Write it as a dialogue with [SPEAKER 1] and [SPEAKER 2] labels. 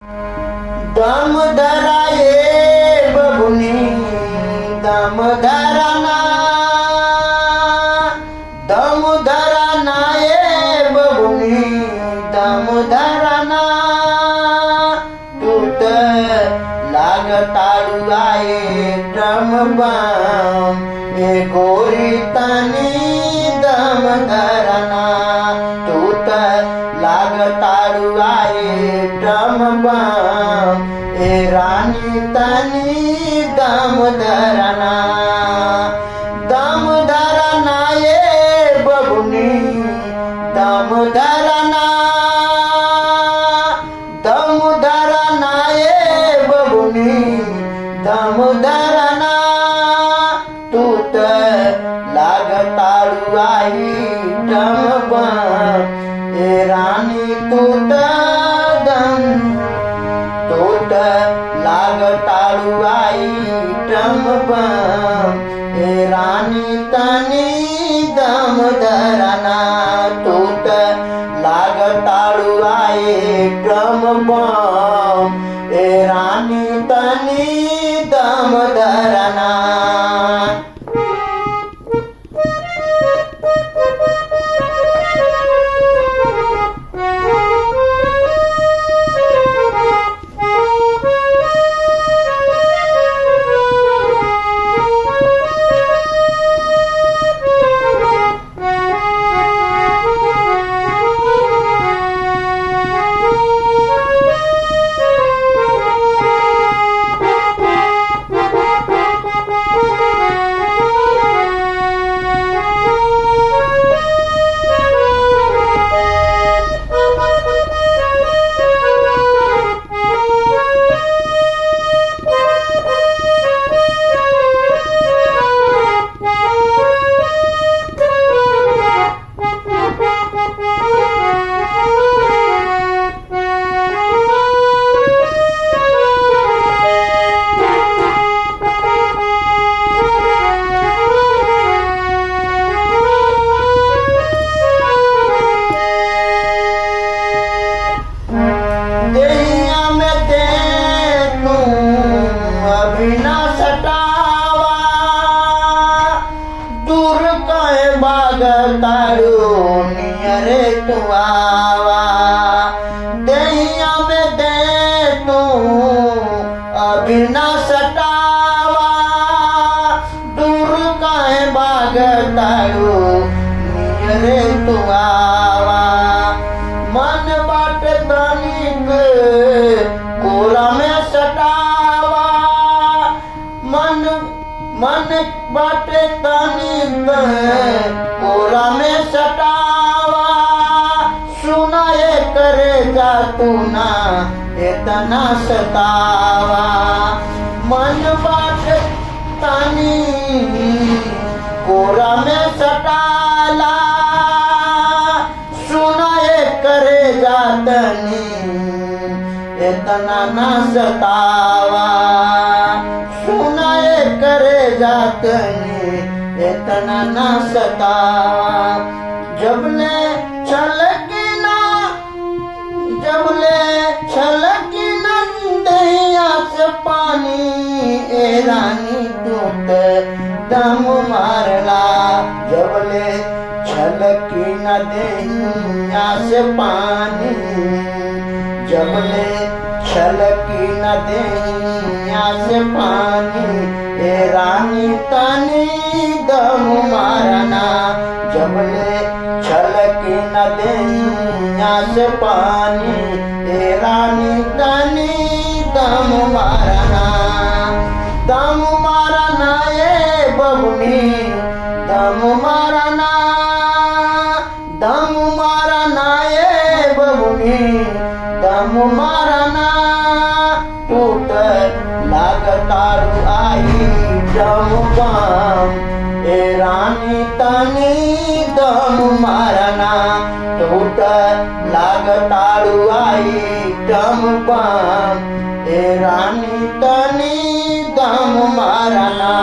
[SPEAKER 1] दम धरा ये बबुनी दम धरा ना, दम धरा ना ये बबुनी दम धरा ना, तूत लागताळू आहे ड्रम बम ये गोरी तनी दम धरा ना, तूत लागताळू आहे ड्रम बम ए रानी तनी दम धरा ना, दम धरा ना ये बबुनी दम धरा ना, दम धरा ना ये बबुनी दम धरा ना, तूत लागताळू आई ड्रम बम ए रानी तूत तूत लागताळू आई ड्रम बम ए रानी तनी दम धरा ना, तूत लागताळू आई ड्रम बम ए रानी तनी दम धरा ना. बिना सटावा दूर कहे बागतारू नियरे तू आवा, दहिया में दे तू बिना सटावा दूर कहे बागतारू नियरे तू आवा, मन बाट तनिक कोरा में सटावा, मन बाटे तनी कोरा में सटावा, सुना ये करे जा तू ना इतना सतावा, मन बाटे तनी कोरा में सटाला, सुना ये करे जा तनी इतना ना सतावा, सुना ये करे जातनी इतना ना सतावा, जबले छलकी ना दहिया से पानी ए रानी तूत दम मारला, जबले छलकी ना दहिया से पानी, जबले छलकी न दहिया से पानी ए रानी तनी दम मारना, जबले छलकी न दहिया से पानी ए रानी तनी दम मारना, दम मारना ये बबुनी दम मारना, दम मारना ये बबुनी दम मारना, तूत लागतारू आई ड्रम बम ए रानी तनी दम मारना, तूत लागतारू आई ड्रम बम ए रानी तनी दम मारना.